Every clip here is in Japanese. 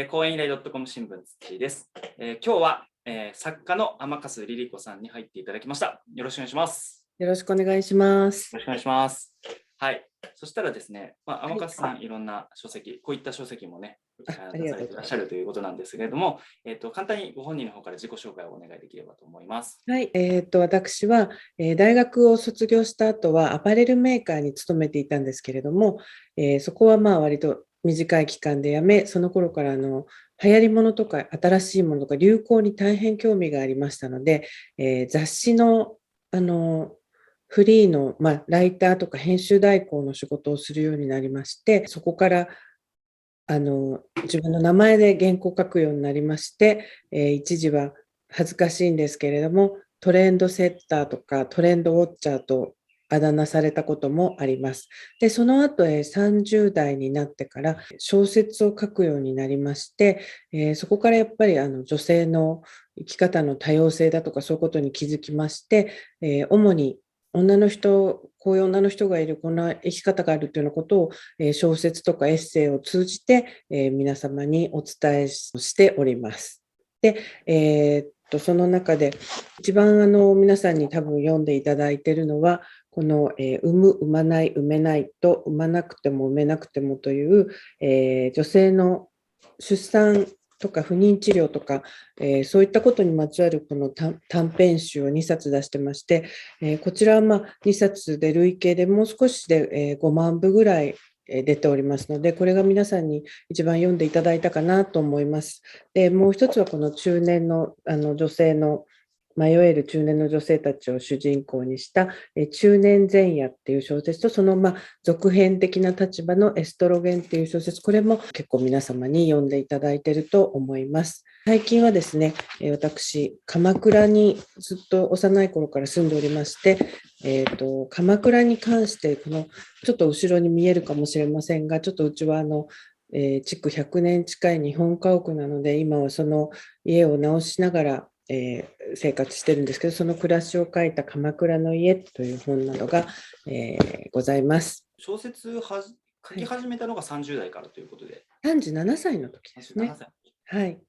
公園依頼 .com 新聞土井です。今日は、作家の天粕リリ子さんに入っていただきました。よろしくお願いします。よろしくお願いします。よろしくお願いします。はい。そしたらですね、天粕さん、はいろんな書籍、こういった書籍もね、あり出されていらっしゃがとうございます。るということなんですけれども、簡単にご本人の方から自己紹介をお願いできればと思います。はい、私は、大学を卒業した後はアパレルメーカーに勤めていたんですけれども、そこは割と短い期間で辞め、その頃から流行りものとか新しいものとか流行に大変興味がありましたので、雑誌の、フリーの、ライターとか編集代行の仕事をするようになりまして、そこから自分の名前で原稿を書くようになりまして、一時は恥ずかしいんですけれども、トレンドセッターとかトレンドウォッチャーとあだ名されたこともあります。で、その後、30代になってから小説を書くようになりまして、そこからやっぱり女性の生き方の多様性だとかそういうことに気づきまして、主に女の人、こういう女の人がいる、こんな生き方があるというようなことを、小説とかエッセイを通じて、皆様にお伝えしております。で、その中で一番皆さんに多分読んでいただいているのは、この、産む、産まない、産めないと、産まなくても産めなくてもという、女性の出産とか不妊治療とか、そういったことにまつわるこの短編集を2冊出してまして、こちらは2冊で累計でもう少しで、5万部ぐらい出ておりますので、これが皆さんに一番読んでいただいたかなと思います。で、もう一つはこの中年の女性の迷える中年の女性たちを主人公にした中年前夜っていう小説と、その続編的な立場のエストロゲンっていう小説、これも結構皆様に読んでいただいていると思います。最近はですね、私、鎌倉にずっと幼い頃から住んでおりまして、鎌倉に関して、ちょっと後ろに見えるかもしれませんが、ちょっとうちは築100年近い日本家屋なので、今はその家を直しながら、生活してるんですけど、その暮らしを書いた鎌倉の家という本などが、ございます。小説書き始めたのが30代からということで。37歳の時ですね。37歳。はい。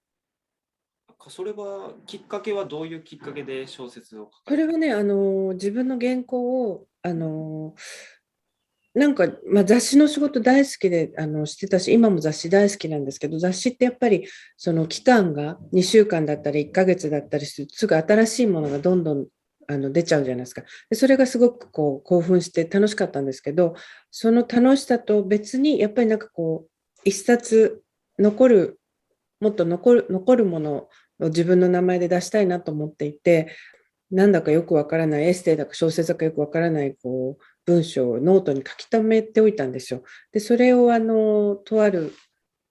それは、きっかけはどういうきっかけで小説を書かれた？それはね、自分の原稿を、なんか、雑誌の仕事大好きでしてたし、今も雑誌大好きなんですけど、雑誌ってやっぱりその期間が2週間だったり1ヶ月だったりする、すぐ新しいものがどんどん出ちゃうじゃないですか。でそれがすごく興奮して楽しかったんですけど、その楽しさと別にやっぱりなんか一冊残る、もっと残るものを自分の名前で出したいなと思っていて、なんだかよくわからないエッセイだか小説だかよくわからない文章をノートに書き留めておいたんですよ。でそれをとある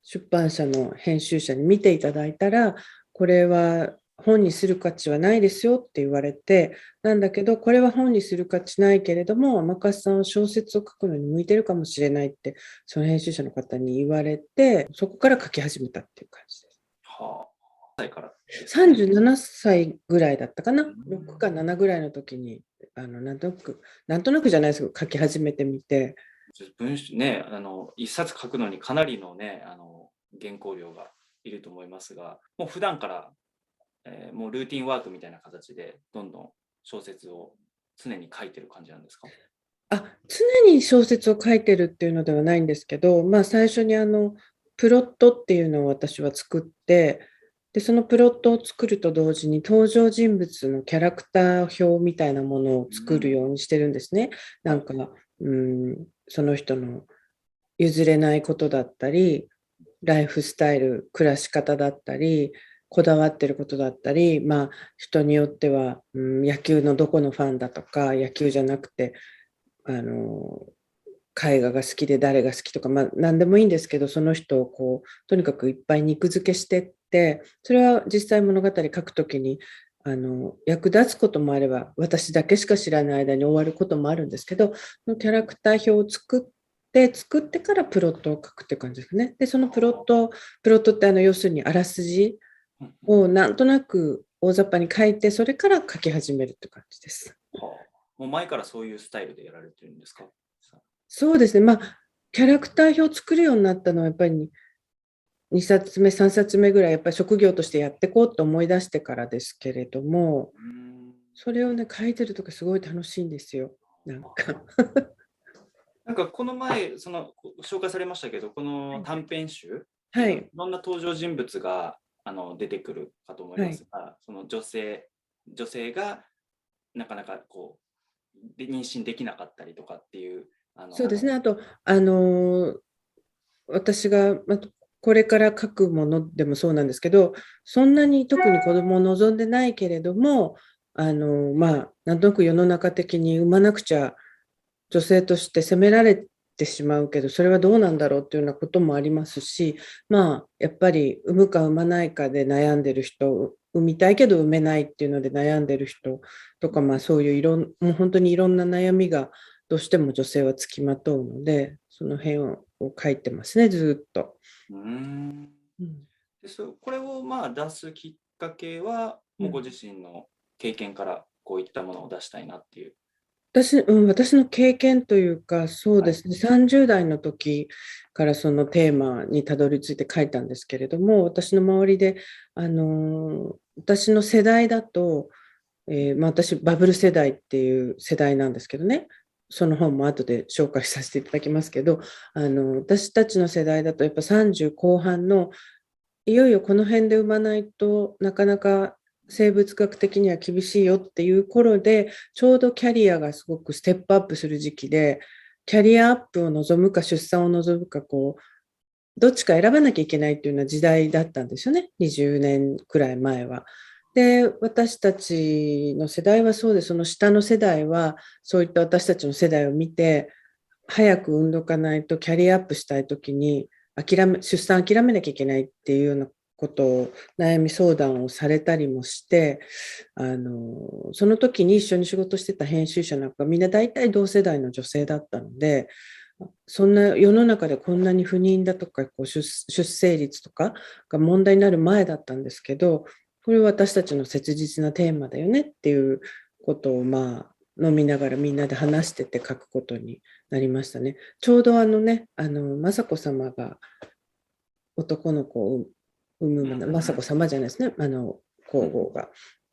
出版社の編集者に見ていただいたら、これは本にする価値はないですよって言われて、なんだけどこれは本にする価値ないけれども、天粕さんは小説を書くのに向いてるかもしれないってその編集者の方に言われて、そこから書き始めたっていう感じです。はあ、歳からですね。37歳ぐらいだったかな、6か7ぐらいの時になんとなくじゃないですけど書き始めてみて。文章ね、一冊書くのにかなりのね、原稿料がいると思いますが、もう普段から、もうルーティンワークみたいな形でどんどん小説を常に書いてる感じなんですか？常に小説を書いてるっていうのではないんですけど、最初にプロットっていうのを私は作って、で、そのプロットを作ると同時に登場人物のキャラクター表みたいなものを作るようにしてるんですね。なんか、その人の譲れないことだったり、ライフスタイル、暮らし方だったり、こだわってることだったり、人によっては、野球のどこのファンだとか、野球じゃなくて、あの、絵画が好きで誰が好きとか、何でもいいんですけど、その人をとにかくいっぱい肉付けしてって、それは実際物語書くときに、役立つこともあれば、私だけしか知らない間に終わることもあるんですけど、そのキャラクター表を作ってからプロットを書くって感じですね。で、そのプロットって要するにあらすじをなんとなく大雑把に書いて、それから書き始めるって感じです。もう前からそういうスタイルでやられてるんですか？そうですね。キャラクター表を作るようになったのはやっぱり2冊目、3冊目ぐらいやっぱり職業としてやっていこうと思い出してからですけれども、それをね、書いてるときすごい楽しいんですよ。なんかなんかこの前紹介されましたけど、この短編集、はい、いろんな登場人物が出てくるかと思いますが、その女性がなかなかこう妊娠できなかったりとかっていうそうですね。あと、私が、これから書くものでもそうなんですけど、そんなに特に子供を望んでないけれども、なんとなく世の中的に産まなくちゃ女性として責められてしまうけど、それはどうなんだろうっていうようなこともありますし、やっぱり産むか産まないかで悩んでる人、産みたいけど産めないっていうので悩んでる人とか、そういうもう本当にいろんな悩みがどうしても女性はつきまとうので、その辺を書いてますね、ずっと。でこれを出すきっかけは、もうご自身の経験からこういったものを出したいなっていう。私の経験というか、そうですね、30代の時からそのテーマにたどり着いて書いたんですけれども、私の周りで、私の世代だと、私、バブル世代っていう世代なんですけどね、その本も後で紹介させていただきますけど、私たちの世代だと、やっぱ30後半の、いよいよこの辺で産まないとなかなか生物学的には厳しいよっていう頃で、ちょうどキャリアがすごくステップアップする時期で、キャリアアップを望むか出産を望むか、どっちか選ばなきゃいけないっていうような時代だったんですよね、20年くらい前は。で、私たちの世代はそうで、その下の世代は、そういった私たちの世代を見て、早く産んどかないとキャリアアップしたいときに出産諦めなきゃいけないっていうようなことを悩み相談をされたりもして、その時に一緒に仕事してた編集者なんかみんな大体同世代の女性だったので、そんな世の中でこんなに不妊だとか出生率とかが問題になる前だったんですけど、これは私たちの切実なテーマだよねっていうことを飲みながらみんなで話してて書くことになりましたね。ちょうど雅子さまが男の子を産む、雅子さまじゃないですね、皇后が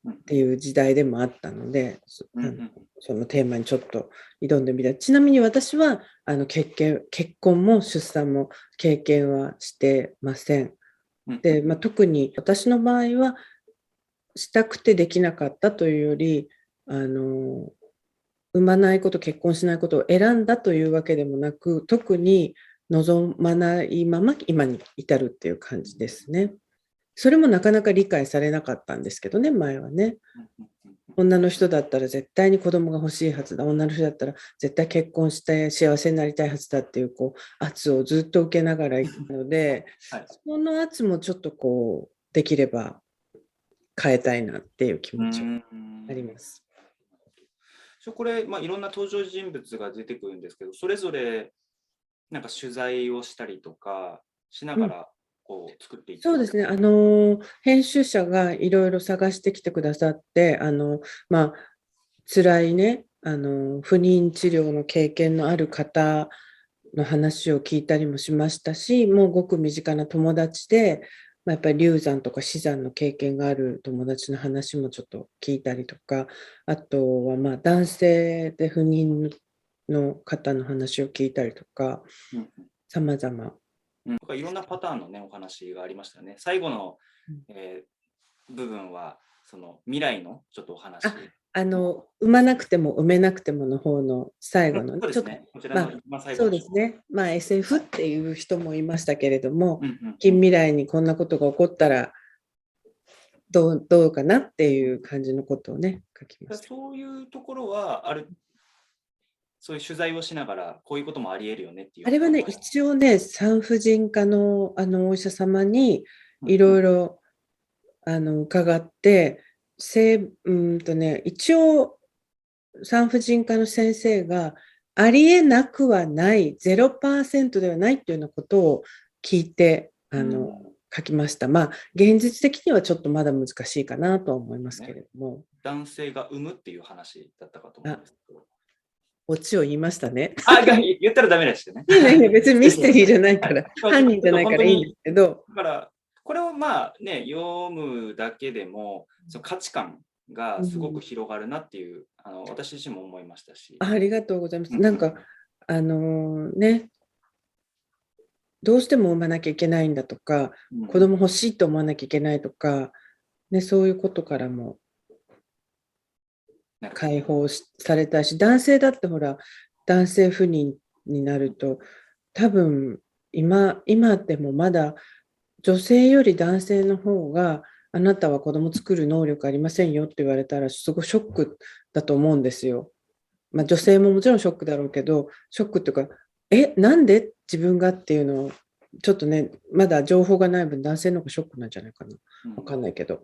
っていう時代でもあったので、そのテーマにちょっと挑んでみた。ちなみに私は結婚も出産も経験はしてません。で、特に私の場合はしたくてできなかったというより、産まないこと、結婚しないことを選んだというわけでもなく、特に望まないまま今に至るっていう感じですね。それもなかなか理解されなかったんですけどね、前はね。女の人だったら絶対に子供が欲しいはずだ。女の人だったら絶対結婚して幸せになりたいはずだっていう、圧をずっと受けながらいくので、その圧もちょっとできれば変えたいなっていう気持ちがあります。これ、いろんな登場人物が出てくるんですけど、それぞれなんか取材をしたりとかしながら作っていって、そうですね。編集者がいろいろ探してきてくださって、辛いね、不妊治療の経験のある方の話を聞いたりもしましたし、もうごく身近な友達で、やっぱり流産とか死産の経験がある友達の話もちょっと聞いたりとか、あとは男性で不妊の方の話を聞いたりとか、様々。いろんなパターンのね、お話がありましたね。最後の、部分は、その未来のちょっとお話。産まなくても産めなくてもの方の最後の、そうですね。こちらの今最後そうですね。SF っていう人もいましたけれども、近未来にこんなことが起こったらどうかなっていう感じのことをね、書きました。そういうところはそういう取材をしながら、こういうこともあり得るよねっていう。あれはね、一応ね、産婦人科のお医者様にいろいろ伺って、一応産婦人科の先生がありえなくはない、0% ではないっていうようなことを聞いて書きました。現実的にはちょっとまだ難しいかなとは思いますけれども。男性が産むっていう話だったかと思うんですけど。オチを言いましたね。言ったらダメでしたね。いやいや、別にミステリーじゃないから、はい犯人じゃないからいいんですけど、だから、これをまあね、読むだけでも、その価値観がすごく広がるなっていう、私自身も思いましたし。ありがとうございます。うんなんか、ね、どうしても産まなきゃいけないんだとか、うん子供欲しいと思わなきゃいけないとか、ね、そういうことからもなるほど解放されたし、男性だってほら、男性不妊になると、多分今でもまだ女性より男性の方が、あなたは子供作る能力ありませんよって言われたら、すごいショックだと思うんですよ。まあ、女性ももちろんショックだろうけど、ショックっていうか、なんで自分がっていうのを、ちょっとね、まだ情報がない分、男性の方がショックなんじゃないかな。わかんないけど。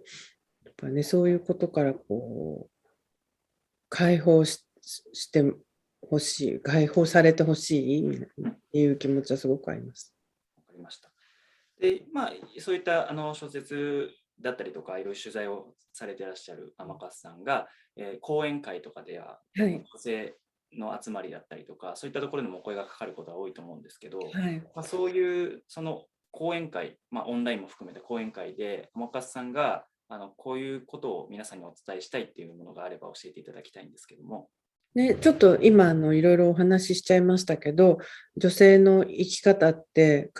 やっぱね、そういうことからこう、解放してほしい、解放されてほしいっていう気持ちはすごくあります。わかりました。で、まあ、そういった小説だったりとか、いろいろ取材をされていらっしゃる天笠さんが、講演会とかでは、はい女性の集まりだったりとか、そういったところでもお声がかかることが多いと思うんですけど、はいまあ、そういうその講演会、まあ、オンラインも含めて講演会で、天笠さんがこういうことを皆さんにお伝えしたいっていうものがあれば教えていただきたいんですけども。ね、ちょっと今いろいろお話ししちゃいましたけど、女性の生き方って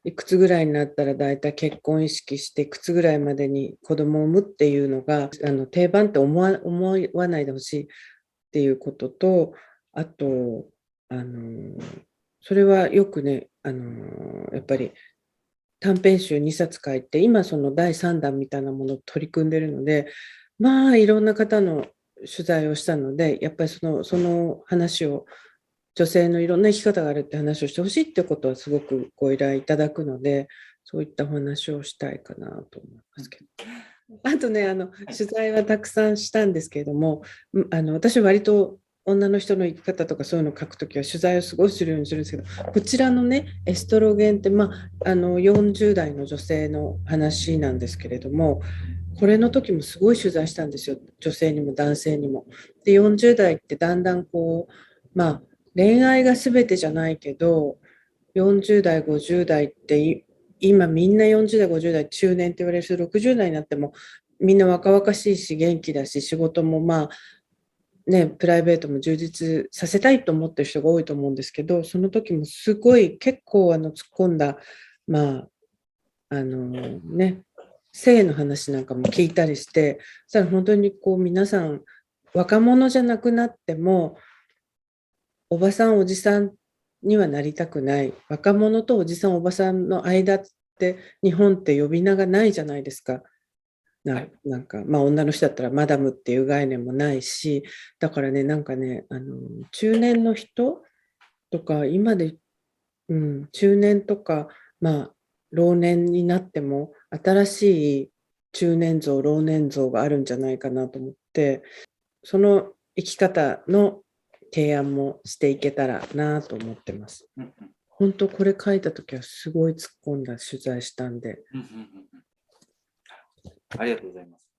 いくつぐらいになったらだいたい結婚意識していくつぐらいまでに子供を産むっていうのが定番って思わないでほしいっていうことと、あとそれはよくねやっぱり短編集2冊書いて、今その第3弾みたいなものを取り組んでるので、まあいろんな方の取材をしたので、やっぱりその話を、女性のいろんな生き方があるって話をしてほしいってことはすごくご依頼いただくので、そういったお話をしたいかなと思いますけど。あとね、取材はたくさんしたんですけれども、私は割と女の人の生き方とかそういうのを書くときは取材をすごいするようにするんですけど、こちらのね、エストロゲンって、40代の女性の話なんですけれども、これの時もすごい取材したんですよ、女性にも男性にも。で、40代ってだんだんこう、恋愛が全てじゃないけど、40代、50代って今みんな40代、50代中年って言われる人、60代になってもみんな若々しいし元気だし、仕事もプライベートも充実させたいと思ってる人が多いと思うんですけど、その時もすごい結構突っ込んだ、性の話なんかも聞いたりして、そしたら本当にこう皆さん若者じゃなくなってもおばさんおじさんにはなりたくない。若者とおじさんおばさんの間って日本って呼び名がないじゃないですか。なんか女の人だったらマダムっていう概念もないし、だからね、なんかね、中年の人とか今で、中年とか老年になっても新しい中年像老年像があるんじゃないかなと思って、その生き方の提案もしていけたらなと思ってます。本当これ書いた時はすごい突っ込んだ取材したんで。ありがとうございます。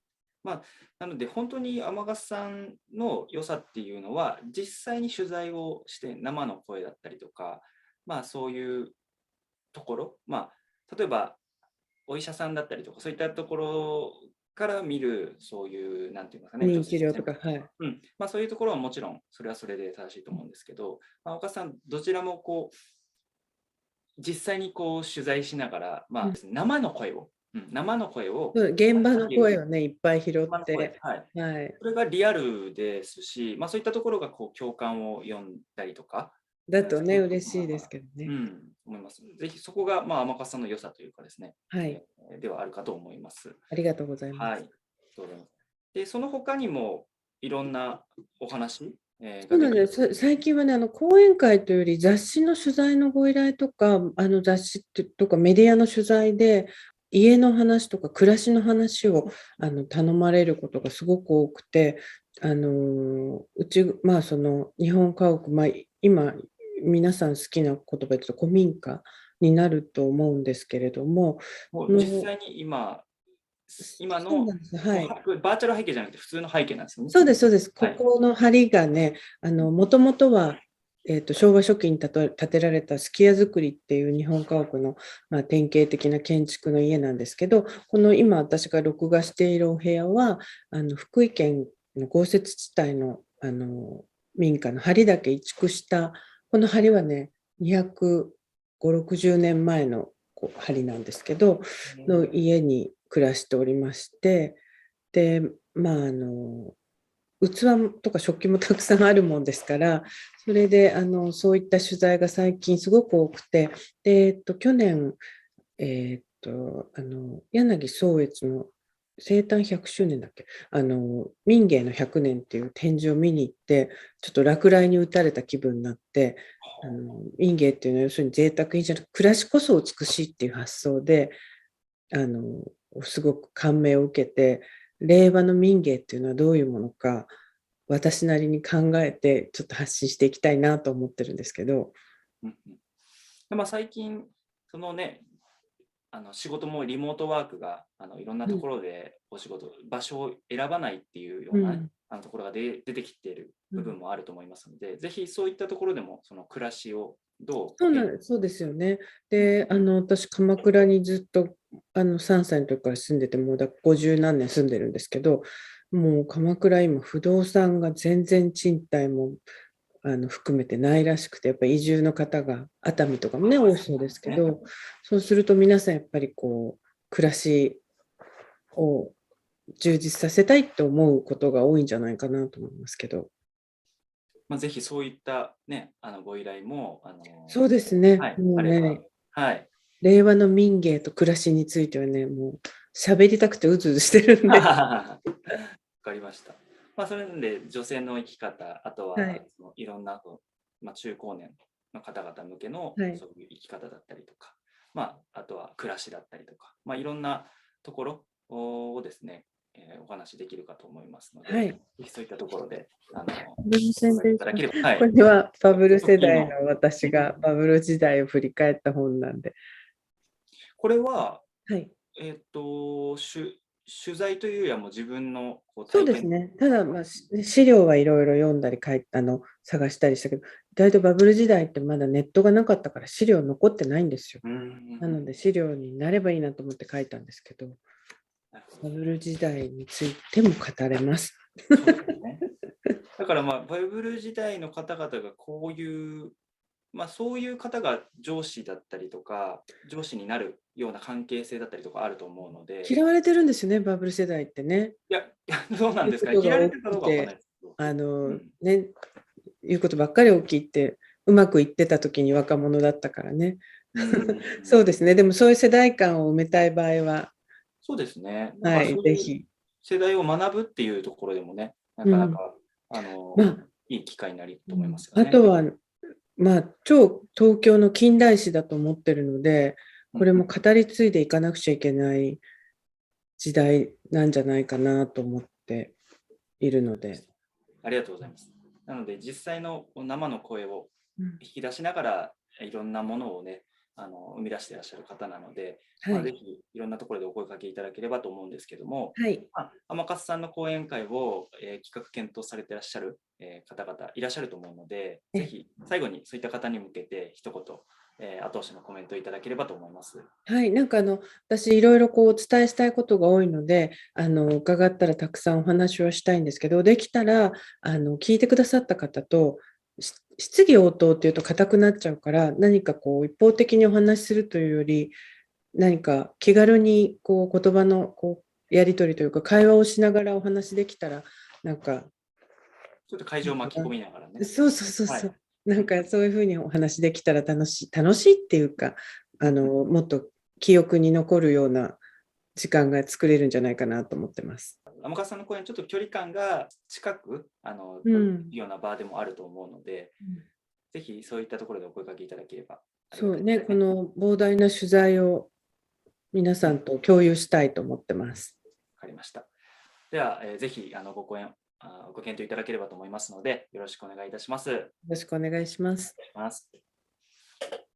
なので本当に天笠さんの良さっていうのは実際に取材をして生の声だったりとか、そういうところ、例えばお医者さんだったりとかそういったところから見るそういうなんていうんですかね、認知療とか、はい、そういうところはもちろんそれはそれで正しいと思うんですけど、岡さんどちらもこう実際にこう取材しながら、生の声を現場の声をねいっぱい拾って、それがリアルですし、そういったところがこう共感を呼んだりとかだとね嬉しいですけどね。思います。ぜひそこが天笠さんの良さというかですね、ではあるかと思います。ありがとうございます。でその他にもいろんなお話そうなんです。最近はね、講演会というより雑誌の取材のご依頼とか、雑誌とかメディアの取材で、家の話とか暮らしの話を頼まれることがすごく多くて、うち、その日本家屋、今、皆さん好きな言葉で言うと古民家になると思うんですけれども、実際に今、今のそうなんです。はい。バーチャル背景じゃなくて普通の背景なんですよね。そうです、そうです。はいここの梁がね、もともとは、昭和初期に建てられた数寄屋造りっていう日本家屋の、まあ、典型的な建築の家なんですけど、この今私が録画しているお部屋は、福井県の豪雪地帯の、民家の梁だけ移築した、この梁はね、250、60年前の梁なんですけど、の家に暮らしておりまして、で、まあ、器とか食器もたくさんあるもんですから、それでそういった取材が最近すごく多くて、で、去年、柳宗悦の生誕100周年だっけ、民芸の100年っていう展示を見に行って、ちょっと落雷に打たれた気分になって、民芸っていうのは要するに贅沢品じゃなく暮らしこそ美しいっていう発想で、すごく感銘を受けて、令和の民芸っていうのはどういうものか、私なりに考えて、ちょっと発信していきたいなと思ってるんですけど。うんうんでまあ、最近、そのね、仕事もリモートワークがいろんなところでお仕事、場所を選ばないっていうような、うんところが出てきている部分うん、もあると思いますので、ぜひそういったところでもその暮らしをどうそうですよね。で、私、鎌倉にずっと3歳の時から住んでて、もう50何年住んでるんですけど、もう鎌倉、今、不動産が全然賃貸も含めてないらしくて、やっぱり移住の方が熱海とかもね、多いそうですけね、ど、そうすると皆さんやっぱりこう、暮らしを充実させたいって思うことが多いんじゃないかなと思いますけど。まあ、ぜひそういった、ね、ご依頼もそうですね。はい、あれば、もうね、はい、令和の民芸と暮らしについてはね、もう喋りたくてうずうずしてるんで。わかりました。まあ、それで女性の生き方、あとははい。そのいろんなまあ、中高年の方々向けのはい。そういう生き方だったりとか、まあ、あとは暮らしだったりとか、まあ、いろんなところをですね、お話しできるかと思いますので、はい。ぜひそういったところで宣伝します。いただければ、はこい、れはバブル世直近の、代の私がバブル時代を振り返った本なんで。これは、はい。えっ、と、取材というよりはもう自分のそう体験ですね。ただ、まあ、資料はいろいろ読んだり探したりしたけど、意外とバブル時代ってまだネットがなかったから資料残ってないんですよ。うん、なので資料になればいいなと思って書いたんですけど、なるほどバブル時代についても語れます。そうですね。だからまあ、バブル時代の方々がこういう、まあそういう方が上司だったりとか、上司になるような関係性だったりとかあると思うので、嫌われてるんですよね、バブル世代ってね。いや、そうなんですかね。言うこと切られてるかが大きどうかわかんないくて、ですけど。うん。ね、言うことばっかり大きいって、うまくいってた時に若者だったからね。うん。そうですね。でもそういう世代間を埋めたい場合は、そうですね。なんはい、かそういうぜひ。世代を学ぶっていうところでもね、なうん。かなか、まあ、いい機会になると思いまうん、すよね。あとは、まあ、超東京の近代史だと思ってるので、これも語り継いでいかなくちゃいけない時代なんじゃないかなと思っているので。ありがとうございます。なので、実際の生の声をうん、引き出しながら、いろんなものをね、生み出していらっしゃる方なので、まあ、ぜはい。ひいろんなところでお声かけいただければと思うんですけども、はい。まあ、天勝さんの講演会を、企画検討されていらっしゃる、方々いらっしゃると思うので、ぜひ最後にそういった方に向けて一言、後押しのコメントをいただければと思います。はい、なんか私いろいろこうお伝えしたいことが多いので、伺ったらたくさんお話をしたいんですけど、できたら、聞いてくださった方と、質疑応答っていうと硬くなっちゃうから、何かこう一方的にお話しするというより、何か気軽にこう言葉のこうやり取りというか、会話をしながらお話できたら、なんか、ちょっと会場を巻き込みながらね。そうそうそうはい。そう。なんかそういうふうにお話できたら楽しいっていうか、もっと記憶に残るような時間が作れるんじゃないかなと思ってます。天川さんの講演、ちょっと距離感が近く取るうん。ような場でもあると思うので、ぜひそういったところでお声掛けいただければありがそうね、たいですね。この膨大な取材を皆さんと共有したいと思ってます。わかりました。では、ぜひご講演ご検討いただければと思いますので、よろしくお願いいたします。お願いよろしくお願いします。します。